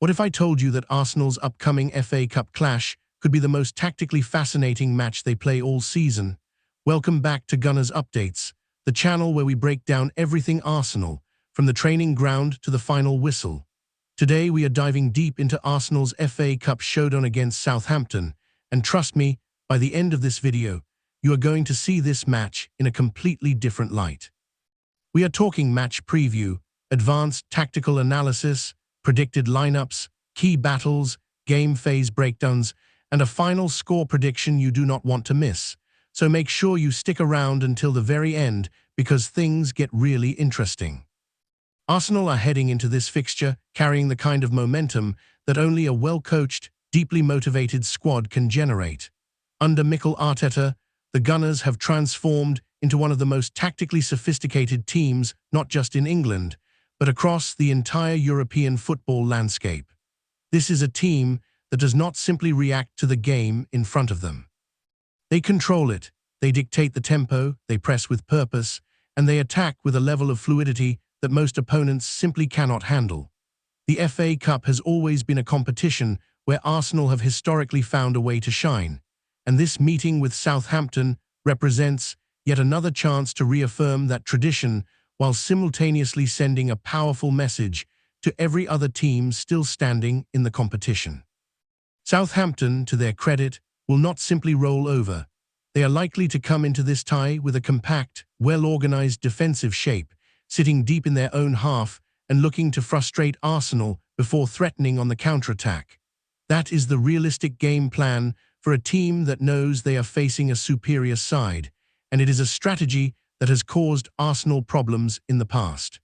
What if I told you that Arsenal's upcoming FA Cup clash could be the most tactically fascinating match they play all season? Welcome back to Gunners Updates, the channel where we break down everything Arsenal, from the training ground to the final whistle. Today we are diving deep into Arsenal's FA Cup showdown against Southampton, and trust me, by the end of this video, you are going to see this match in a completely different light. We are talking match preview, advanced tactical analysis, predicted lineups, key battles, game phase breakdowns, and a final score prediction you do not want to miss. So make sure you stick around until the very end because things get really interesting. Arsenal are heading into this fixture carrying the kind of momentum that only a well-coached, deeply motivated squad can generate. Under Mikel Arteta, the Gunners have transformed into one of the most tactically sophisticated teams not just in England, but across the entire European football landscape. This is a team that does not simply react to the game in front of them. They control it, they dictate the tempo, they press with purpose, and they attack with a level of fluidity that most opponents simply cannot handle. The FA Cup has always been a competition where Arsenal have historically found a way to shine, and this meeting with Southampton represents yet another chance to reaffirm that tradition while simultaneously sending a powerful message to every other team still standing in the competition. Southampton, to their credit, will not simply roll over. They are likely to come into this tie with a compact, well-organized defensive shape, sitting deep in their own half and looking to frustrate Arsenal before threatening on the counter-attack. That is the realistic game plan for a team that knows they are facing a superior side, and it is a strategy that has caused Arsenal problems in the past.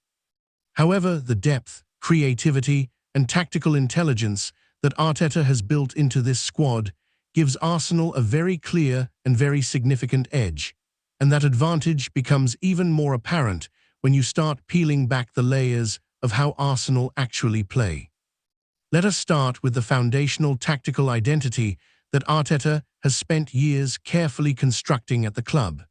However, the depth, creativity, and tactical intelligence that Arteta has built into this squad gives Arsenal a very clear and very significant edge, and that advantage becomes even more apparent when you start peeling back the layers of how Arsenal actually play. Let us start with the foundational tactical identity that Arteta has spent years carefully constructing at the club.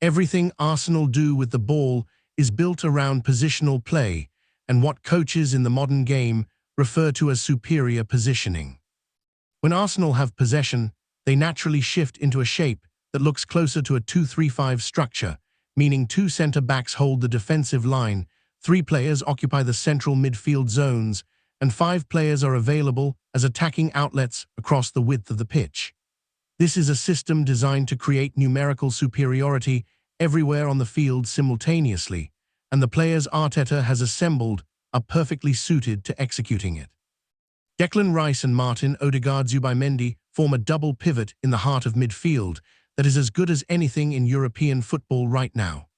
Everything Arsenal do with the ball is built around positional play and what coaches in the modern game refer to as superior positioning. When Arsenal have possession, they naturally shift into a shape that looks closer to a 2-3-5 structure, meaning two centre-backs hold the defensive line, 3 players occupy the central midfield zones, and 5 players are available as attacking outlets across the width of the pitch. This is a system designed to create numerical superiority everywhere on the field simultaneously, and the players Arteta has assembled are perfectly suited to executing it. Declan Rice and Martin Odegaard-Zubimendi form a double pivot in the heart of midfield that is as good as anything in European football right now.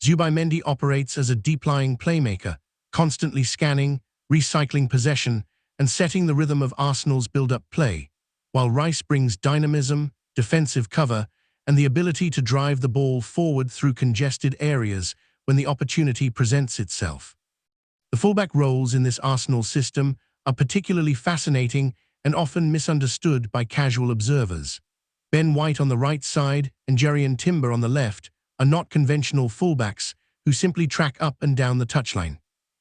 Zubimendi operates as a deep-lying playmaker, constantly scanning, recycling possession, and setting the rhythm of Arsenal's build-up play, while Rice brings dynamism, defensive cover, and the ability to drive the ball forward through congested areas when the opportunity presents itself. The fullback roles in this Arsenal system are particularly fascinating and often misunderstood by casual observers. Ben White on the right side and Jerian Timber on the left are not conventional fullbacks who simply track up and down the touchline.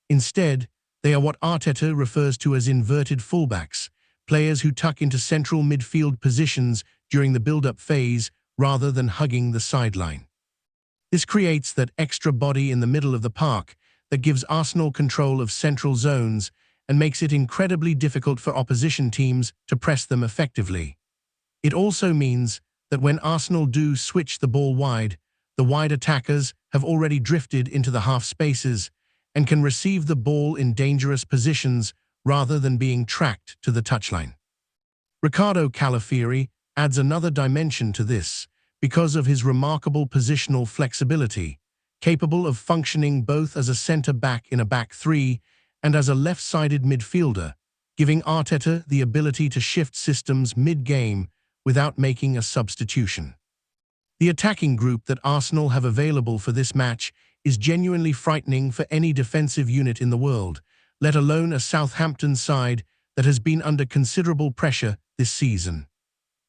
Instead, they are what Arteta refers to as inverted fullbacks, players who tuck into central midfield positions during the build-up phase rather than hugging the sideline. This creates that extra body in the middle of the park that gives Arsenal control of central zones and makes it incredibly difficult for opposition teams to press them effectively. It also means that when Arsenal do switch the ball wide, the wide attackers have already drifted into the half spaces and can receive the ball in dangerous positions rather than being tracked to the touchline. Ricardo Calafiori adds another dimension to this because of his remarkable positional flexibility, capable of functioning both as a centre-back in a back three and as a left-sided midfielder, giving Arteta the ability to shift systems mid-game without making a substitution. The attacking group that Arsenal have available for this match is genuinely frightening for any defensive unit in the world, let alone a Southampton side that has been under considerable pressure this season.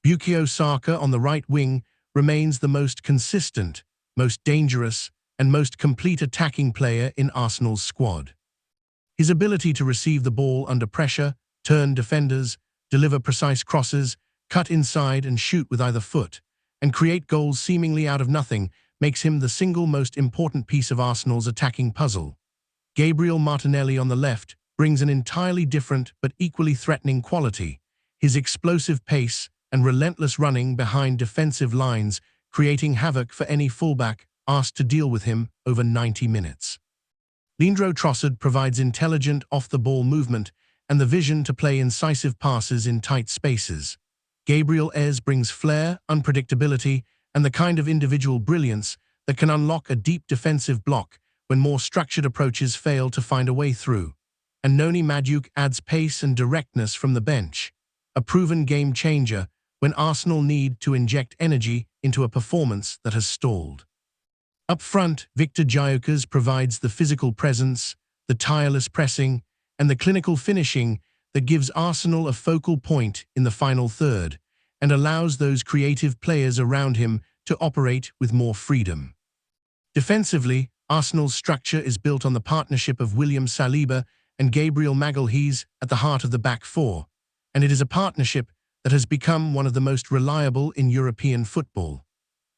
Bukayo Saka on the right wing remains the most consistent, most dangerous, and most complete attacking player in Arsenal's squad. His ability to receive the ball under pressure, turn defenders, deliver precise crosses, cut inside and shoot with either foot, and create goals seemingly out of nothing makes him the single most important piece of Arsenal's attacking puzzle. Gabriel Martinelli on the left brings an entirely different but equally threatening quality. His explosive pace and relentless running behind defensive lines, creating havoc for any fullback asked to deal with him over 90 minutes. Leandro Trossard provides intelligent off-the-ball movement and the vision to play incisive passes in tight spaces. Gabriel Ez brings flair, unpredictability, and the kind of individual brilliance that can unlock a deep defensive block when more structured approaches fail to find a way through. And Noni Madueke adds pace and directness from the bench, a proven game-changer when Arsenal need to inject energy into a performance that has stalled. Up front, Victor Gyökeres provides the physical presence, the tireless pressing, and the clinical finishing that gives Arsenal a focal point in the final third and allows those creative players around him to operate with more freedom. Defensively, Arsenal's structure is built on the partnership of William Saliba and Gabriel Magalhaes at the heart of the back four, and it is a partnership that has become one of the most reliable in European football.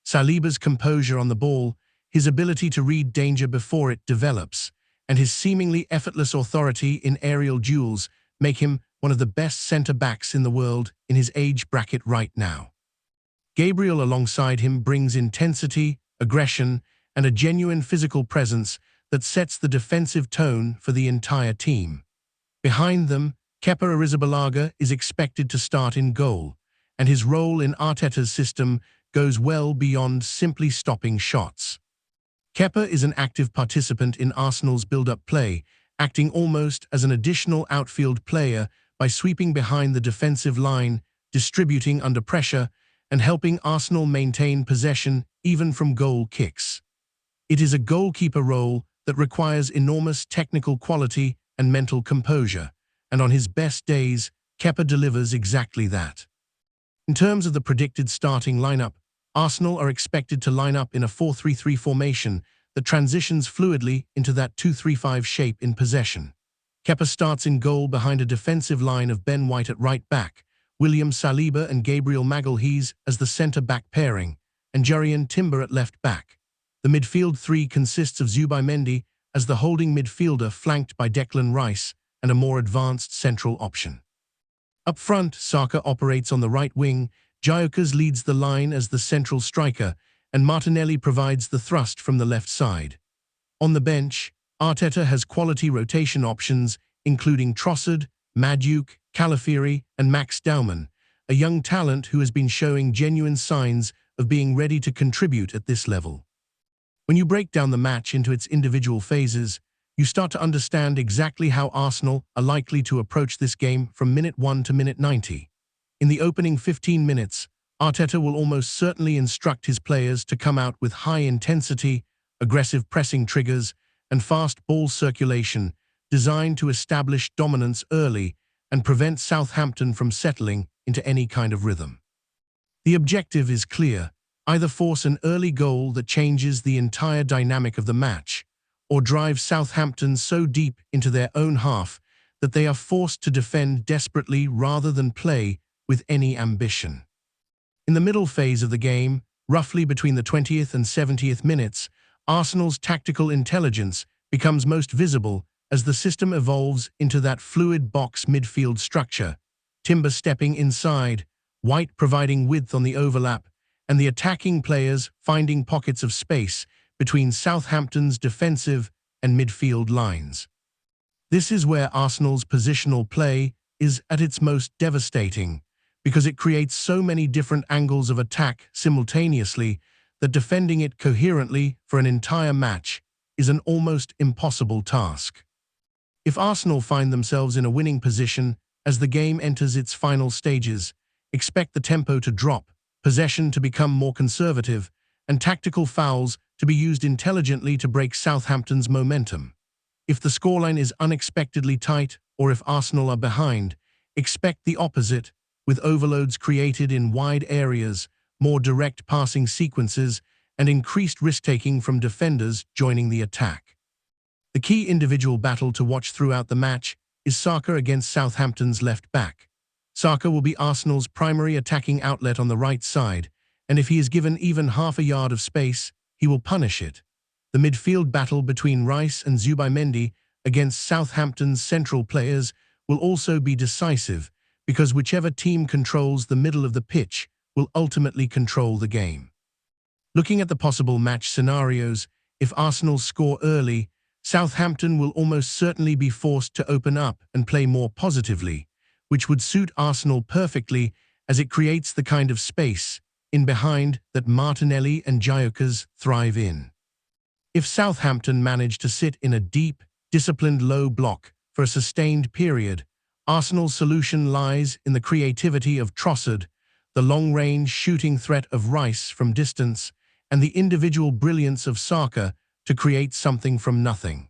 Saliba's composure on the ball, his ability to read danger before it develops, and his seemingly effortless authority in aerial duels make him one of the best centre-backs in the world in his age bracket right now. Gabriel alongside him brings intensity, aggression, and a genuine physical presence that sets the defensive tone for the entire team. Behind them, Kepa Arrizabalaga is expected to start in goal, and his role in Arteta's system goes well beyond simply stopping shots. Kepa is an active participant in Arsenal's build-up play, acting almost as an additional outfield player by sweeping behind the defensive line, distributing under pressure, and helping Arsenal maintain possession even from goal kicks. It is a goalkeeper role that requires enormous technical quality and mental composure, and on his best days, Kepa delivers exactly that. In terms of the predicted starting lineup, Arsenal are expected to line up in a 4-3-3 formation that transitions fluidly into that 2-3-5 shape in possession. Kepa starts in goal behind a defensive line of Ben White at right back, William Saliba and Gabriel Magalhaes as the centre-back pairing, and Jurrien Timber at left back. The midfield three consists of Zubimendi as the holding midfielder flanked by Declan Rice and a more advanced central option. Up front, Saka operates on the right wing, Gyökeres leads the line as the central striker, and Martinelli provides the thrust from the left side. On the bench, Arteta has quality rotation options, including Trossard, Madueke, Calafiori, and Max Daumann, a young talent who has been showing genuine signs of being ready to contribute at this level. When you break down the match into its individual phases, you start to understand exactly how Arsenal are likely to approach this game from minute 1 to minute 90. In the opening 15 minutes, Arteta will almost certainly instruct his players to come out with high intensity, aggressive pressing triggers, and fast ball circulation designed to establish dominance early and prevent Southampton from settling into any kind of rhythm. The objective is clear: either force an early goal that changes the entire dynamic of the match, or drive Southampton so deep into their own half that they are forced to defend desperately rather than play with any ambition. In the middle phase of the game, roughly between the 20th and 70th minutes, Arsenal's tactical intelligence becomes most visible as the system evolves into that fluid box midfield structure, Timber stepping inside, White providing width on the overlap, and the attacking players finding pockets of space between Southampton's defensive and midfield lines. This is where Arsenal's positional play is at its most devastating, because it creates so many different angles of attack simultaneously that defending it coherently for an entire match is an almost impossible task. If Arsenal find themselves in a winning position as the game enters its final stages, expect the tempo to drop, possession to become more conservative, and tactical fouls to be used intelligently to break Southampton's momentum. If the scoreline is unexpectedly tight, or if Arsenal are behind, expect the opposite, with overloads created in wide areas, more direct passing sequences, and increased risk-taking from defenders joining the attack. The key individual battle to watch throughout the match is Saka against Southampton's left back. Saka will be Arsenal's primary attacking outlet on the right side, and if he is given even half a yard of space, he will punish it. The midfield battle between Rice and Zubimendi against Southampton's central players will also be decisive, because whichever team controls the middle of the pitch will ultimately control the game. Looking at the possible match scenarios, if Arsenal score early, Southampton will almost certainly be forced to open up and play more positively, which would suit Arsenal perfectly as it creates the kind of space in behind that Martinelli and Gyökeres thrive in. If Southampton manage to sit in a deep, disciplined low block for a sustained period, Arsenal's solution lies in the creativity of Trossard, the long-range shooting threat of Rice from distance, and the individual brilliance of Saka to create something from nothing.